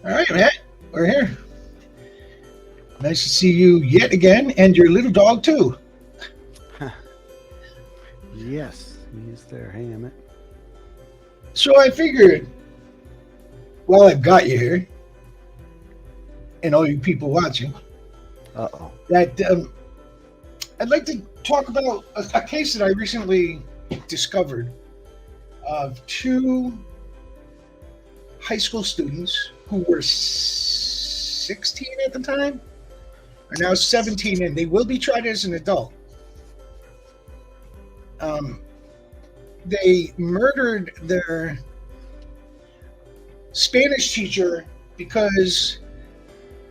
All right, Matt, we're here. Nice to see you yet again, and your little dog too. Yes, he's there. Hey, Emmett. So I figured, while I've got you here, and all you people watching, Uh-oh. that I'd like to talk about a case that I recently discovered of two high school students who were 16 at the time, are now 17, and they will be tried as an adult. Um, they murdered their Spanish teacher because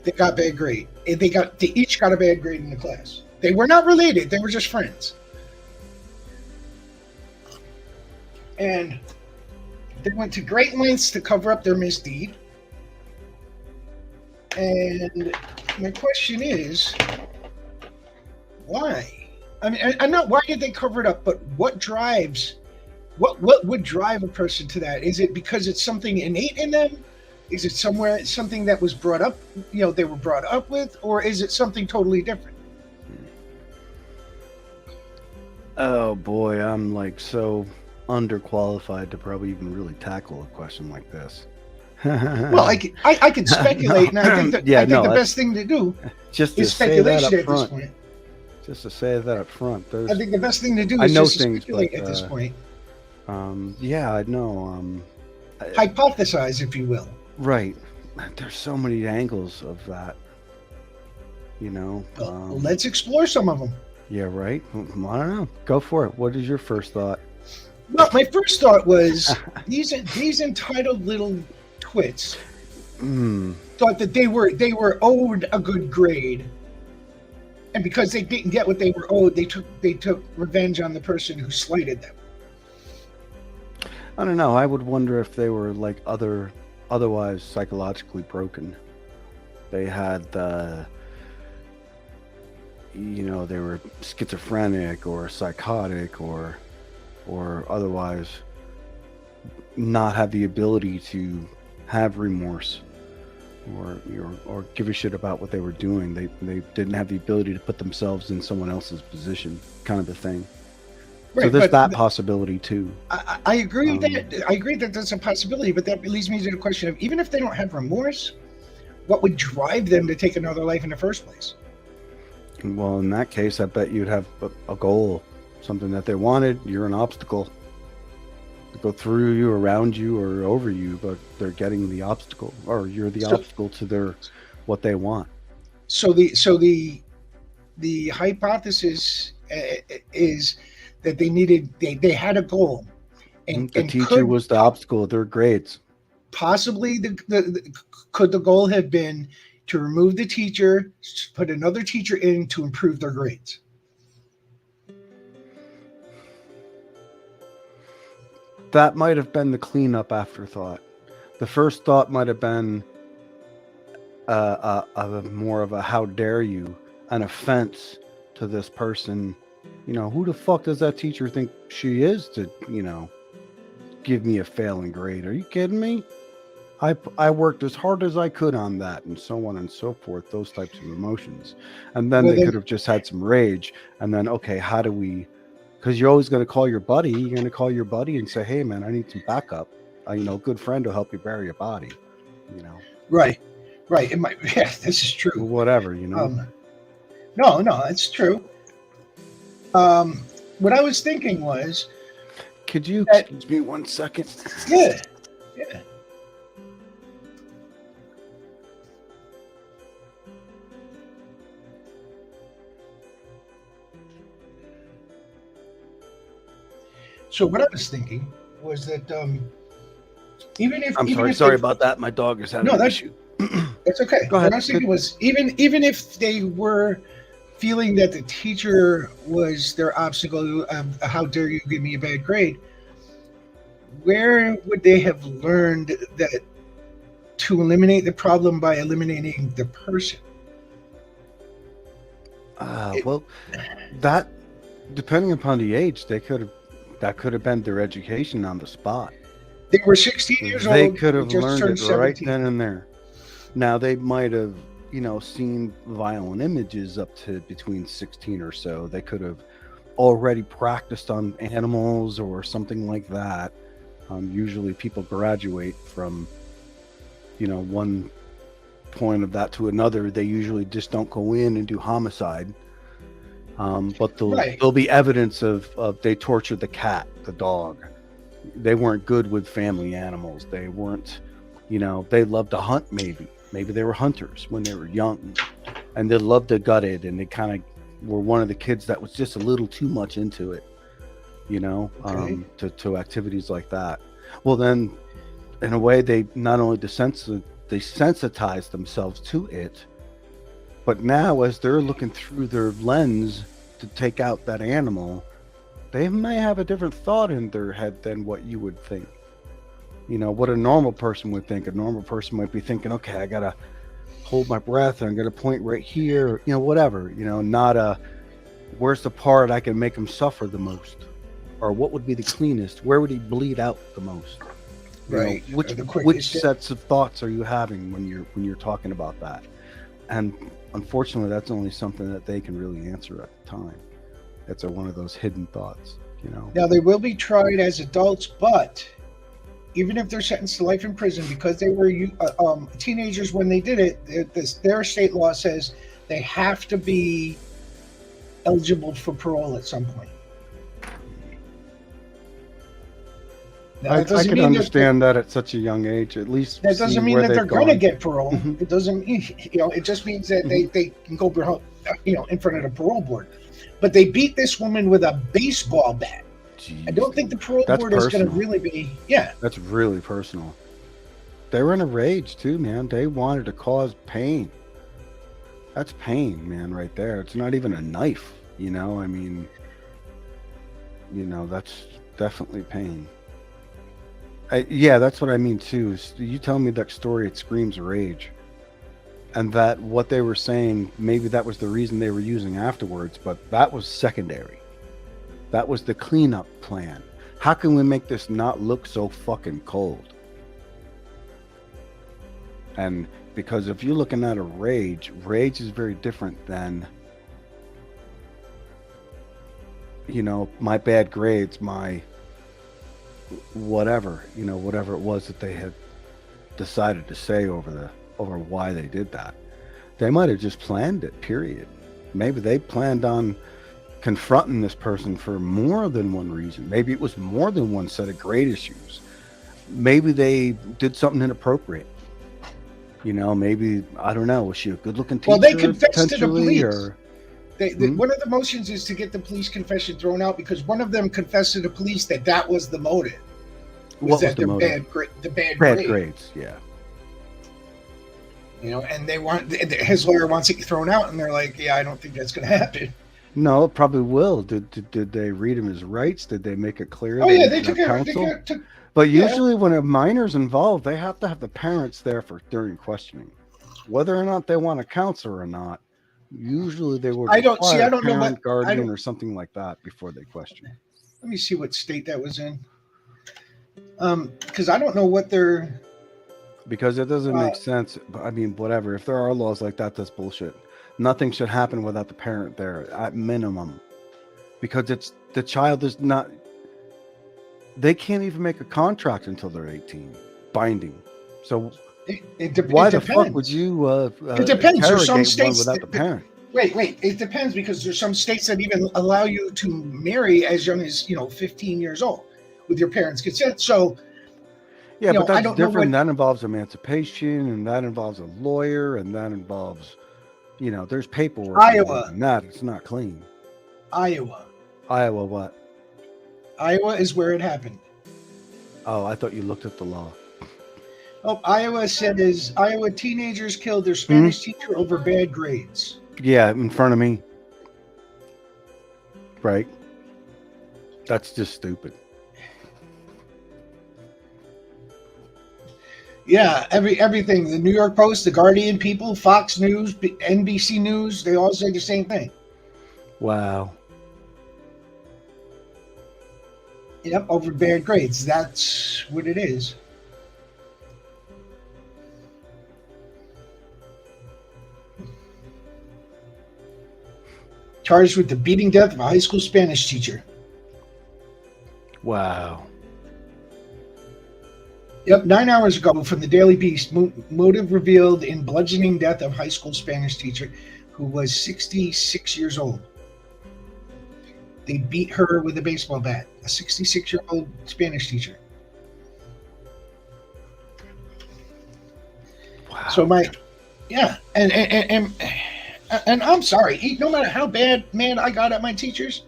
they got bad grade. They each got a bad grade in the class. They were not related. They were just friends. And they went to great lengths to cover up their misdeed. And my question is, why? I mean, I'm not why did they cover it up, but what would drive a person to that? Is it because it's something innate in them? Is it something that was brought up, they were brought up with, or is it something totally different? Oh boy, I'm like so underqualified to probably even really tackle a question like this. Well, I could speculate, and I think the best thing to do just is speculation at this point. Just to say that up front, I think the best thing to do is just speculate at this point. Yeah, I know. Hypothesize, if you will. Right. There's so many angles of that. Let's explore some of them. Yeah, right. I don't know. Go for it. What is your first thought? Well, my first thought was these entitled little twits thought that they were owed a good grade, and because they didn't get what they were owed, they took revenge on the person who slighted them. I don't know. I would wonder if they were like otherwise psychologically broken. They had they were schizophrenic or psychotic or otherwise not have the ability to have remorse or give a shit about what they were doing. They didn't have the ability to put themselves in someone else's position, kind of a thing. Right, so there's that possibility too. I agree that that's a possibility, but that leads me to the question of, even if they don't have remorse, what would drive them to take another life in the first place? Well, in that case, I bet you'd have a goal, something that they wanted. You're an obstacle to go through you, around you, or over you, but they're getting the obstacle, or you're the obstacle to what they want. So the hypothesis is that they had a goal, and the teacher was the obstacle of their grades. Possibly could the goal have been to remove the teacher, put another teacher in to improve their grades? That might have been the cleanup afterthought. The first thought might have been more of a how dare you, an offense to this person. Who the fuck does that teacher think she is to, give me a failing grade? Are you kidding me? I worked as hard as I could on that, and so on and so forth, those types of emotions. And then they could have just had some rage, and then, okay, how do we, because you're always going to call your buddy, and say, hey man, I need some backup. A good friend will help you bury your body, Right. It might, yeah, this is true. Whatever, No, it's true. What I was thinking was, could you excuse me 1 second? Yeah. So what I was thinking was that even if sorry about that. My dog is having an issue. That's okay. Go ahead. What I was thinking was, even if they were feeling that the teacher was their obstacle, how dare you give me a bad grade, where would they have learned that to eliminate the problem by eliminating the person? Well, that, depending upon the age, that could have been their education on the spot. They were 16 years old. They could have learned it right then and there. Now they might have, seen violent images up to between 16 or so. They could have already practiced on animals or something like that. Usually people graduate from, one point of that to another. They usually just don't go in and do homicide. But Right. there'll be evidence of they tortured the cat, the dog. They weren't good with family animals. They weren't, they loved to hunt maybe. Maybe they were hunters when they were young, and they loved to gut it, and they kind of were one of the kids that was just a little too much into it, Okay. to activities like that. Well, then, in a way, they not only they sensitized themselves to it, but now as they're looking through their lens to take out that animal, they may have a different thought in their head than what you would think. What a normal person would think. A normal person might be thinking, okay, I gotta hold my breath, and I'm gonna point right here, whatever, not where's the part I can make him suffer the most, or what would be the cleanest, where would he bleed out the most, Right. which The which quickest. sets of thoughts are you having when you're talking about that? And unfortunately, that's only something that they can really answer at the time. It's one of those hidden thoughts. Now they will be tried as adults, but even if they're sentenced to life in prison because they were teenagers when they did it, their state law says they have to be eligible for parole at some point. Now, that I doesn't can mean that understand that at such a young age, at least that see doesn't mean where that they're they've going to gone. get parole. Mhm, It doesn't mean, it just means that mhm. they can go, in front of the parole board. But they beat this woman with a baseball bat. I Jeez, don't think dude. the parole That's board is going to personal. really be, yeah. That's really personal. They were in a rage too, man. They wanted to cause pain. That's pain, man, right there. It's not even a knife. I mean, that's definitely pain. Yeah, that's what I mean too. You tell me that story, it screams rage. And that what they were saying, maybe that was the reason they were using afterwards, but that was secondary. That was the cleanup plan. How can we make this not look so fucking cold? And because if you're looking at a rage is very different than, my bad grades, my whatever it was that they had decided to say over why they did that. They might have just planned it, period. Maybe they planned on confronting this person for more than one reason. Maybe it was more than one set of grade issues. Maybe they did something inappropriate. Maybe, I don't know, was she a good looking Well, they teacher confessed to the potentially, police. or hmm? One of the motions is to get the police confession thrown out because one of them confessed to the police that was the motive, was What was that the motive? the bad Bad grade. grades, yeah. And they want his lawyer wants it thrown out, and they're like, yeah, I don't think that's going to happen. No, it probably will. Did they read him his rights? Did they make it clear Oh that yeah, he they should took have it. They counsel? took, But yeah. usually when a minor's involved, they have to have the parents there during questioning. Whether or not they want a counselor or not, usually they would I don't see. require I a don't know parent, what. I guardian, don't. or something like that before they question. Let me see what state that was in. Because I don't know what they're. Because it doesn't Uh, make sense. I mean, whatever. If there are laws like that, that's bullshit. Nothing should happen without the parent there at minimum. Because it's the child is not. They can't even make a contract until they're 18, binding. So it why the fuck would depends. you It depends. There's some interrogate one states without the parent? wait. It depends because there's some states that even allow you to marry as young as 15 years old with your parents' consent. So Yeah, but I that's don't know different. what That involves emancipation, and that involves a lawyer, and that involves, there's paperwork involved Iowa. in that. It's not clean. Iowa. Iowa, what? Iowa is where it happened. Oh, I thought you looked at the law. Oh, Iowa says Iowa teenagers killed their Hmm? Spanish teacher over bad grades. Yeah, in front of me. Right. That's just stupid. Yeah, everything. The New York Post, the Guardian, People, Fox News, NBC News, they all say the same thing. Wow. Yep, over bad grades. That's what it is. charged with the beating death of a high school Spanish teacher. Wow. Yep, 9 hours ago from the Daily Beast, motive revealed in bludgeoning death of high school Spanish teacher who was 66 years old. They beat her with a baseball bat, a 66-year-old Spanish teacher. Wow. So and I'm sorry, no matter how bad, man, I got at my teachers,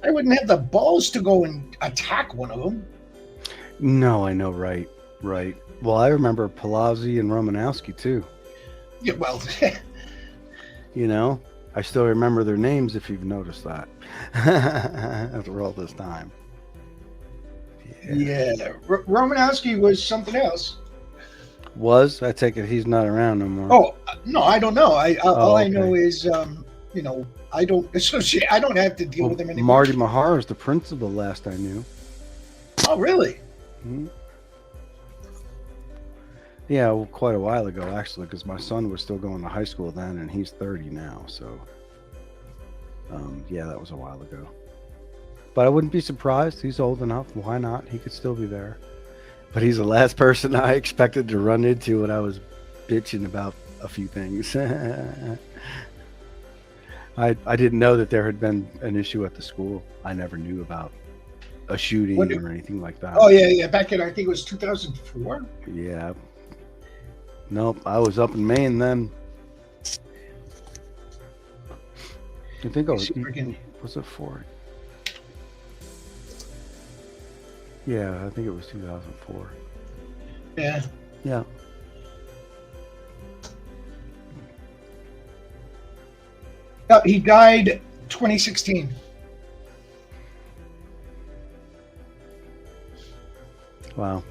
I wouldn't have the balls to go and attack one of them. No, I know, right. Well, I remember Palazzi and Romanowski too. Yeah, well, You know, I still remember their names if you've noticed that after all this time. yeah. Romanowski was something else. I take it he's not around no more. Oh no, I don't know. All I okay. know is, I don't associate. I don't have to deal with him anymore. Marty Mahar is the principal. Last I knew. Oh, really? Mm-hmm. Yeah, well, quite a while ago, actually, because my son was still going to high school then, and he's 30 now. So, yeah, that was a while ago. But I wouldn't be surprised. He's old enough. Why not? He could still be there. But he's the last person I expected to run into when I was bitching about a few things. I didn't know that there had been an issue at the school. I never knew about a shooting or anything like that. Oh, yeah. Back in, I think it was 2004. Yeah. Nope, I was up in Maine then. I think I was it 4? Yeah, I think it was 2004. Yeah. Yeah. He died 2016. Wow.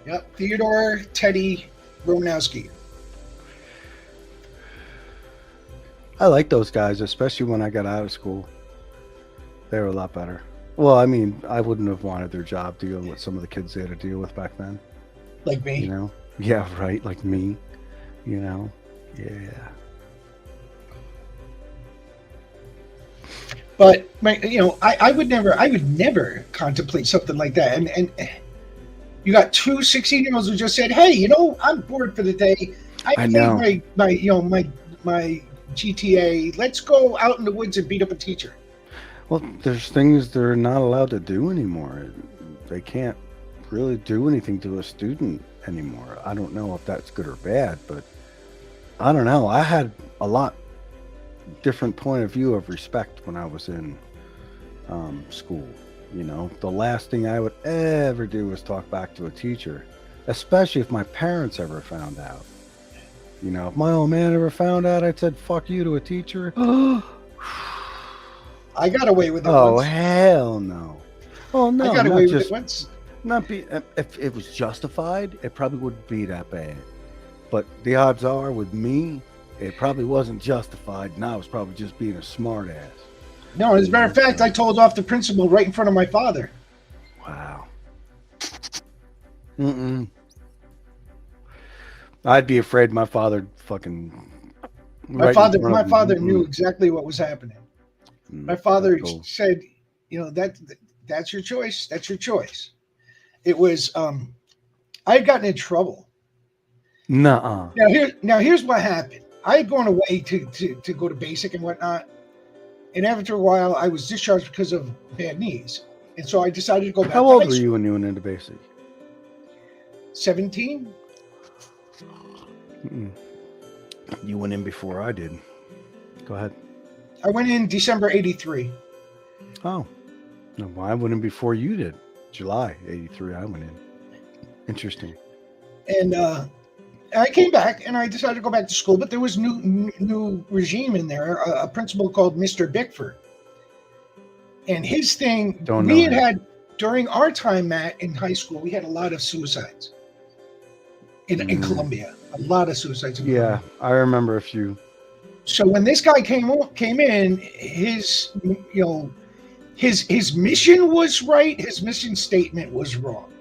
Yep, Theodore Teddy Romanowski. I like those guys, especially when I got out of school. They were a lot better. Well, I mean, I wouldn't have wanted their job dealing with some of the kids they had to deal with back then. Like me. You know? Yeah, right. Like me. You know? Yeah. But I would never contemplate something like that. And you got two 16-year-olds who just said, "Hey, I'm bored for the day. I know. played my GTA. Let's go out in the woods and beat up a teacher." Well, there's things they're not allowed to do anymore. They can't really do anything to a student anymore. I don't know if that's good or bad, but I don't know. I had a lot different point of view of respect when I was in school. The last thing I would ever do was talk back to a teacher, especially if my parents ever found out. If my old man ever found out I'd said "fuck you" to a teacher. I got away with it Oh, once. hell no. Oh, no. I got away with it once. If it was justified, it probably wouldn't be that bad. But the odds are with me, it probably wasn't justified, and I was probably just being a smart ass. No, as a matter of fact, I told off the principal right in front of my father. Wow. I'd be afraid my father fucking... My father knew exactly what was happening. My father said, that's your choice. That's your choice. It was, I had gotten in trouble. Nuh-uh. Now here's what happened. I had gone away to go to basic and whatnot. And after a while, I was discharged because of bad knees. And so I decided to go back to high school. How old were you when you went into basic? 17. You went in before I did. Go ahead. I went in December 83. Oh. No, I went in before you did. July 83, I went in. Interesting. And I came back and I decided to go back to school, but there was new regime in there, a principal called Mr. Bickford. And his thing, had during our time, Matt, in high school, we had a lot of suicides in Columbia. A lot of suicides. Yeah, I remember a few. So when this guy came in, his mission was right. His mission statement was wrong.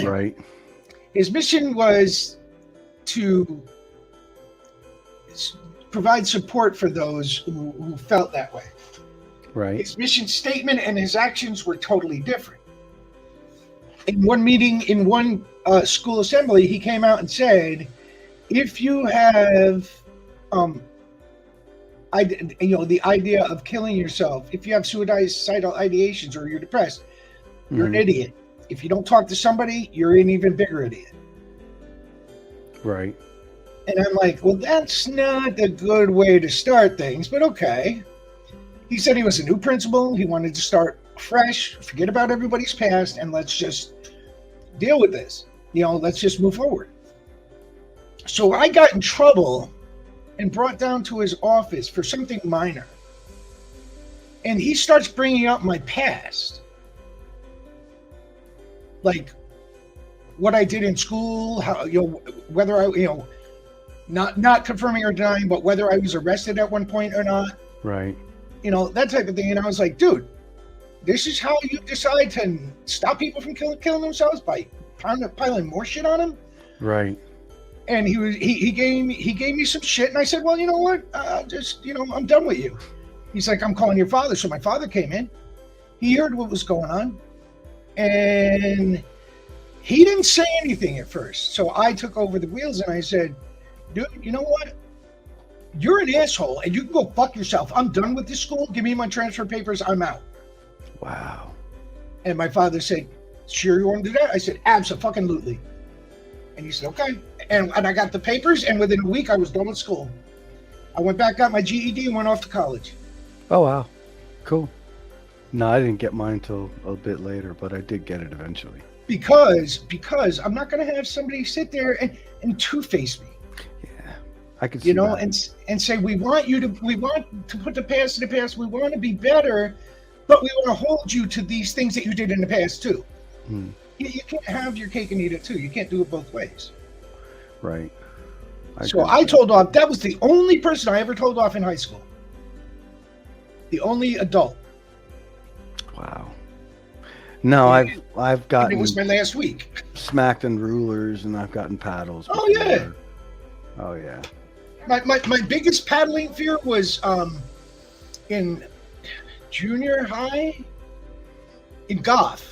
Right. His mission was to provide support for those who felt that way. Right. His mission statement and his actions were totally different. In one meeting, in one school assembly, he came out and said, if you have, the idea of killing yourself, if you have suicidal ideations or you're depressed, you're an idiot. If you don't talk to somebody, you're an even bigger idiot. Right. And I'm like, well, that's not a good way to start things, but okay. He said he was a new principal. He wanted to start fresh, forget about everybody's past, and let's just deal with this. Let's just move forward. So I got in trouble and brought down to his office for something minor. And he starts bringing up my past. Like what I did in school, how, whether I, not confirming or denying, but whether I was arrested at one point or not. Right. That type of thing. And I was like, dude, this is how you decide to stop people from killing themselves, by piling more shit on them? Right. And he gave me some shit, and I said, well, you know what? I'm done with you. He's like, I'm calling your father. So my father came in. He heard what was going on, and he didn't say anything at first. So I took over the wheels, and I said, dude, you know what? You're an asshole, and you can go fuck yourself. I'm done with this school. Give me my transfer papers. I'm out. Wow. And my father said, sure you want to do that? I said, abso-fucking-lutely. And he said, okay. And I got the papers, and within a week, I was done with school. I went back, got my GED, and went off to college. Oh, wow. Cool. No, I didn't get mine until a bit later, but I did get it eventually. Because I'm not going to have somebody sit there and two-face me. Yeah, I could see that. and say, we want to put the past in the past. We want to be better, but we want to hold you to these things that you did in the past, too. You can't have your cake and eat it, too. You can't do it both ways. Right. So I told off. That was the only person I ever told off in high school. The only adult. Wow. No, I've gotten. It was my last week. Smacked in rulers, and I've gotten paddles. Oh yeah. Oh yeah. My biggest paddling fear was in junior high in Goth.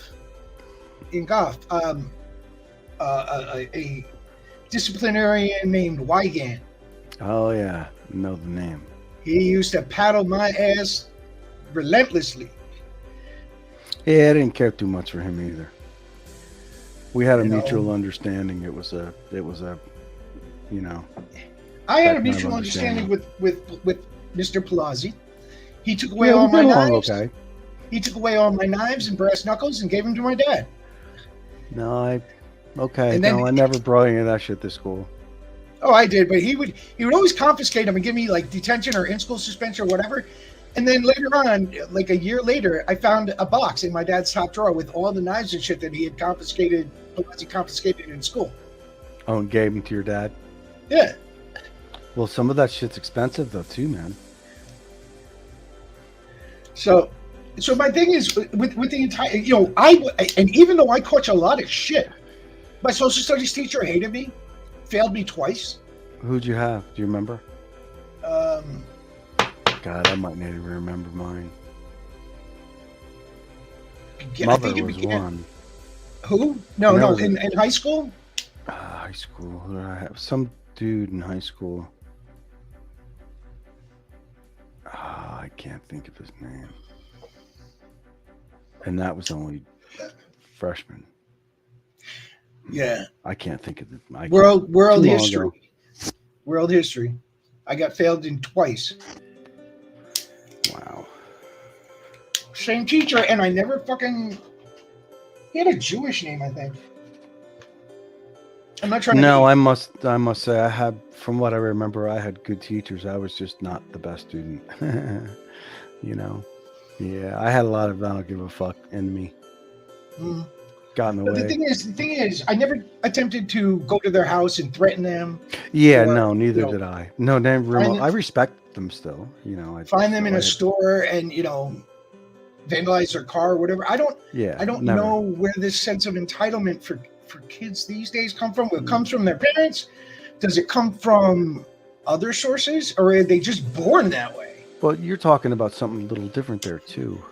A disciplinarian named Wygant. Oh yeah, know the name. He used to paddle my ass relentlessly. Yeah, I didn't care too much for him either. We had a mutual understanding. It was a, I had a mutual understanding with Mr. Palazzi. He took away all my knives. Okay. He took away all my knives and brass knuckles and gave them to my dad. I never brought any of that shit to school. Oh, I did, but he would always confiscate them and give me like detention or in-school suspension or whatever. And then later on, like a year later, I found a box in my dad's top drawer with all the knives and shit that he had confiscated in school. Oh, and gave them to your dad? Yeah. Well, some of that shit's expensive though, too, man. So my thing is with the entire, and even though I caught a lot of shit, my social studies teacher hated me, failed me twice. Who'd you have? Do you remember? God, I might not even remember mine. Mother was one. Who? No. In high school? High school. I have some dude in high school. I can't think of his name. And that was only freshman. Yeah. I can't think of the world history. Ago. World history. I got failed in twice. Wow. Same teacher, and I never fucking. He had a Jewish name, I think. I'm not trying to. No, I must say, I had, from what I remember, I had good teachers. I was just not the best student. Yeah, I had a lot of I don't give a fuck in me. Got in the way. The thing is, I never attempted to go to their house and threaten them. Yeah, neither did I. No, I respect them still. Find them in a store and vandalize their car or whatever. I don't know where this sense of entitlement for kids these days come from. It comes from their parents. Does it come from other sources, or are they just born that way? But you're talking about something a little different there too.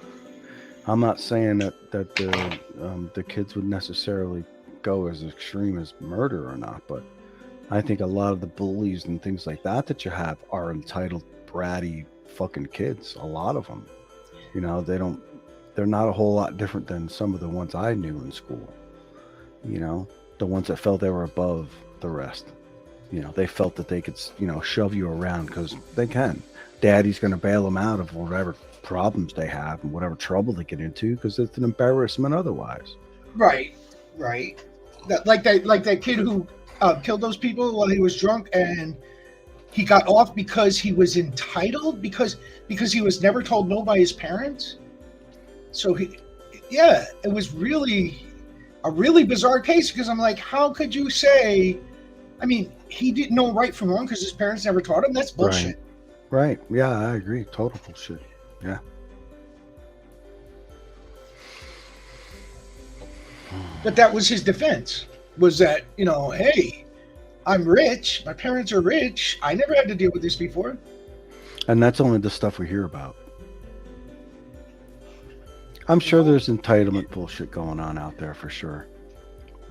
I'm not saying that the kids would necessarily go as extreme as murder or not, but I think a lot of the bullies and things like that you have are entitled, bratty fucking kids. A lot of them, you know, they're not a whole lot different than some of the ones I knew in school. You know, the ones that felt they were above the rest. You know, they felt that they could, you know, shove you around because they can. Daddy's going to bail them out of whatever problems they have and whatever trouble they get into because it's an embarrassment otherwise. Right. Like that kid who killed those people while he was drunk, and he got off because he was entitled because he was never told no by his parents. So it was really a really bizarre case because I'm like, how could you say? I mean, he didn't know right from wrong because his parents never taught him. That's bullshit. Right. Yeah, I agree. Total bullshit. Yeah. But that was his defense, was that, you know, hey, I'm rich. My parents are rich. I never had to deal with this before. And that's only the stuff we hear about. I'm sure there's entitlement bullshit going on out there for sure.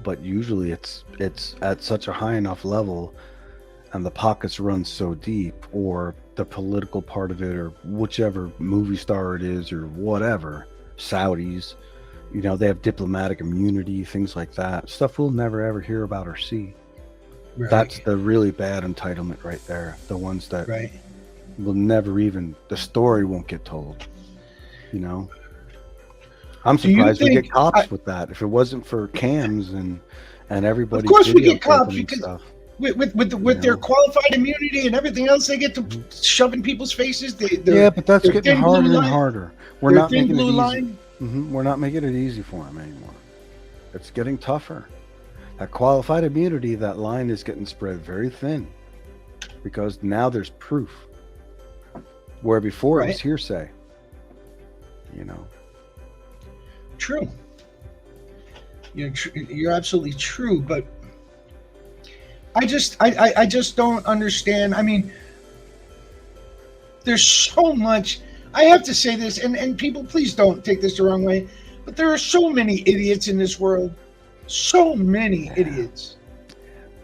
But usually it's at such a high enough level and the pockets run so deep, or the political part of it, or whichever movie star it is, or whatever, Saudis, you know, they have diplomatic immunity, things like that. Stuff we'll never ever hear about or see. Right. That's the really bad entitlement right there. The ones that will never even, the story won't get told. You know? I'm surprised we get cops with that. If it wasn't for cams and everybody, of course we get cops because stuff, with their qualified immunity and everything else they get to shove in people's faces. But that's getting harder and harder. We're not making it easy. Mm-hmm. We're not making it easy for them anymore. It's getting tougher. That qualified immunity, that line is getting spread very thin because now there's proof. Where before it was hearsay. You know. True. You're absolutely true, but I just don't understand. I mean, there's so much. I have to say this, and people, please don't take this the wrong way, but there are so many idiots in this world. So many idiots.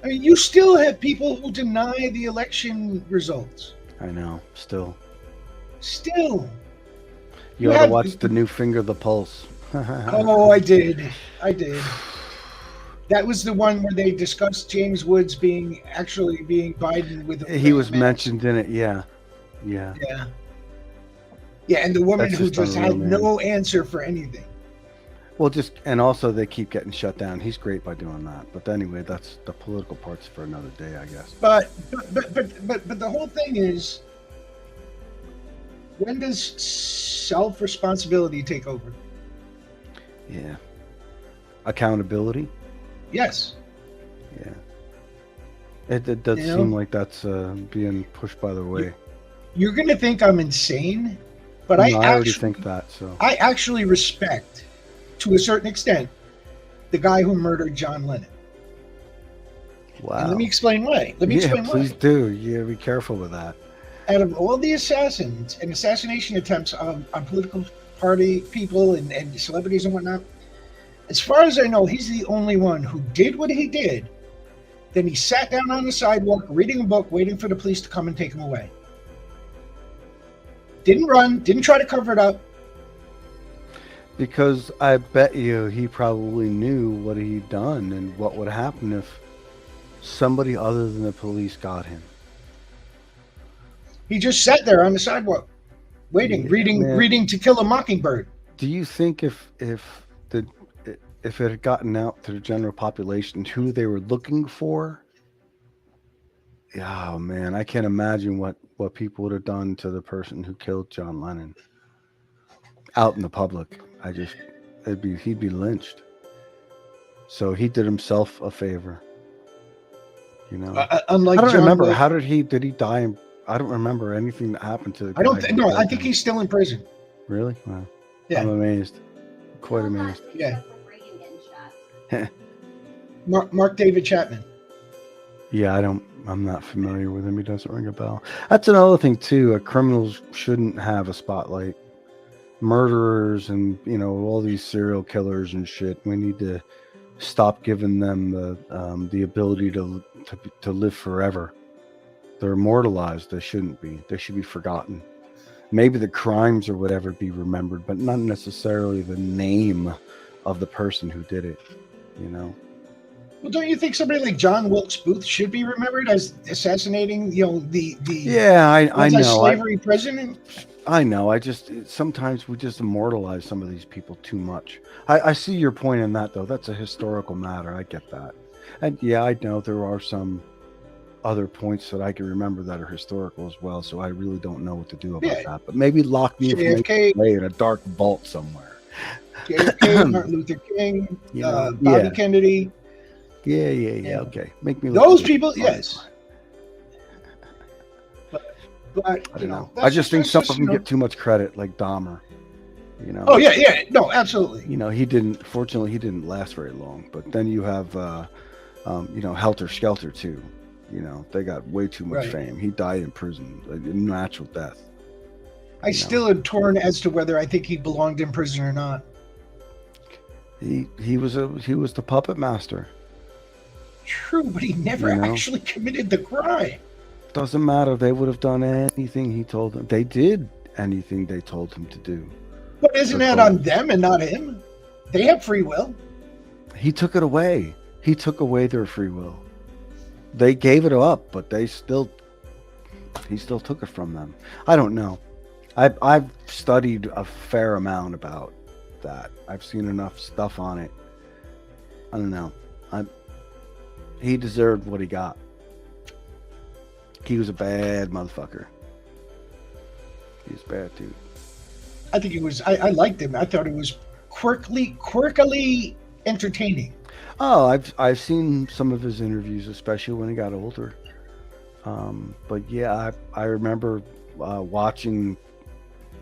I mean, you still have people who deny the election results. I know, still. You ought to watch the new Finger the Pulse. Oh, I did. That was the one where they discussed James Woods being Biden with. He was mentioned in it. Yeah. And the woman who just had no answer for anything. Well, and also they keep getting shut down. He's great by doing that. But anyway, that's the political parts for another day, I guess. But the whole thing is, when does self-responsibility take over? Yeah. Accountability? Yes. Yeah. It does seem like that's being pushed by the way. You're going to think I'm insane, but I already think that. So I actually respect, to a certain extent, the guy who murdered John Lennon. Wow. And let me explain why. Please do. Yeah, be careful with that. Out of all the assassins and assassination attempts on political party people and celebrities and whatnot, as far as I know, he's the only one who did what he did. Then he sat down on the sidewalk, reading a book, waiting for the police to come and take him away. Didn't run, didn't try to cover it up. Because I bet you he probably knew what he'd done and what would happen if somebody other than the police got him. He just sat there on the sidewalk, waiting, reading To Kill a Mockingbird. Do you think if it had gotten out to the general population who they were looking for? Oh man, I can't imagine what people would have done to the person who killed John Lennon out in the public. He'd be lynched. So he did himself a favor. You know, unlike I don't John remember. Lennon. How did he die? I don't remember anything that happened to the guy. I think he's still in prison. Really? Wow. Yeah. I'm amazed. Quite amazed. Yeah. Mark David Chapman. Yeah, I'm not familiar with him. He doesn't ring a bell. That's another thing too. Criminals shouldn't have a spotlight. Murderers and all these serial killers and shit. We need to stop giving them the ability to live forever. They're immortalized. They shouldn't be. They should be forgotten. Maybe the crimes or whatever be remembered, but not necessarily the name of the person who did it. Well, don't you think somebody like John Wilkes Booth should be remembered as assassinating, the Yeah, I know. anti-slavery president? I know. Sometimes we just immortalize some of these people too much. I see your point in that, though. That's a historical matter. I get that. And yeah, I know there are some other points that I can remember that are historical as well. So I really don't know what to do about that. But maybe lock me away in a dark vault somewhere. JFK, Martin Luther King, Bobby Kennedy. Yeah. Okay, make me look those people. Yes. But I don't know. I just think some of them get too much credit, like Dahmer. Oh yeah. No, absolutely. Fortunately, he didn't last very long. But then you have, Helter Skelter too. They got way too much fame. He died in prison, a natural death. I still am torn as to whether I think he belonged in prison or not. He was the puppet master. True, but he never actually committed the crime. Doesn't matter. They would have done anything he told them. They did anything they told him to do. But isn't that on them and not him? They have free will. He took it away. He took away their free will. They gave it up, but he still took it from them. I don't know. I've studied a fair amount about that. I've seen enough stuff on it. I don't know. He deserved what he got. He was a bad motherfucker. He was bad, dude. I think it was. I liked him. I thought it was quirkily entertaining. Oh, I've seen some of his interviews, especially when he got older. But yeah, I remember watching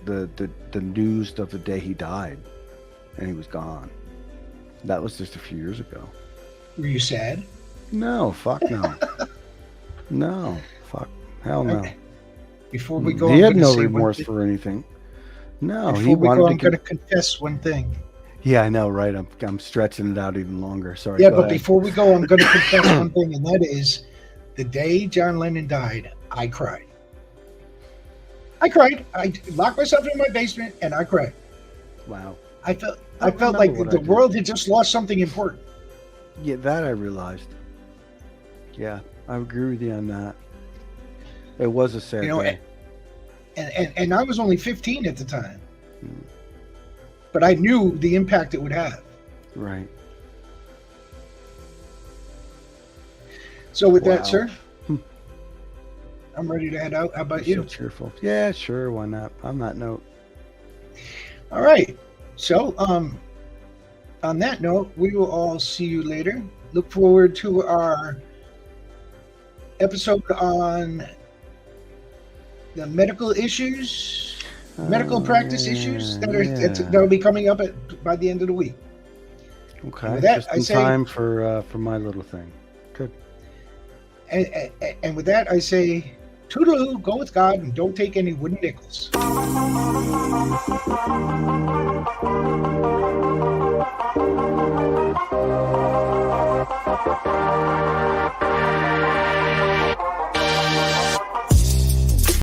the news of the day he died, and he was gone. That was just a few years ago. Were you sad? No, fuck no. No, fuck, hell no. Okay. Before we go, he had no remorse for anything. No, I'm going to confess one thing. Yeah, I know, right? I'm stretching it out even longer. Sorry. Yeah, but before we go, I'm going to confess one thing, and that is, the day John Lennon died, I cried. I locked myself in my basement, and I cried. Wow. I felt like the world had just lost something important. Yeah, that I realized. Yeah, I agree with you on that. It was a sad day. And I was only 15 at the time. But I knew the impact it would have. Right. So with that, sir, I'm ready to head out. How about you? So cheerful. Yeah, sure. Why not? On that note. All right. So, on that note, we will all see you later. Look forward to our episode on the medical practice issues that'll be coming up by the end of the week. Okay. With that, just in time for my little thing. Good. And with that, I say, toodaloo, go with God, and don't take any wooden nickels.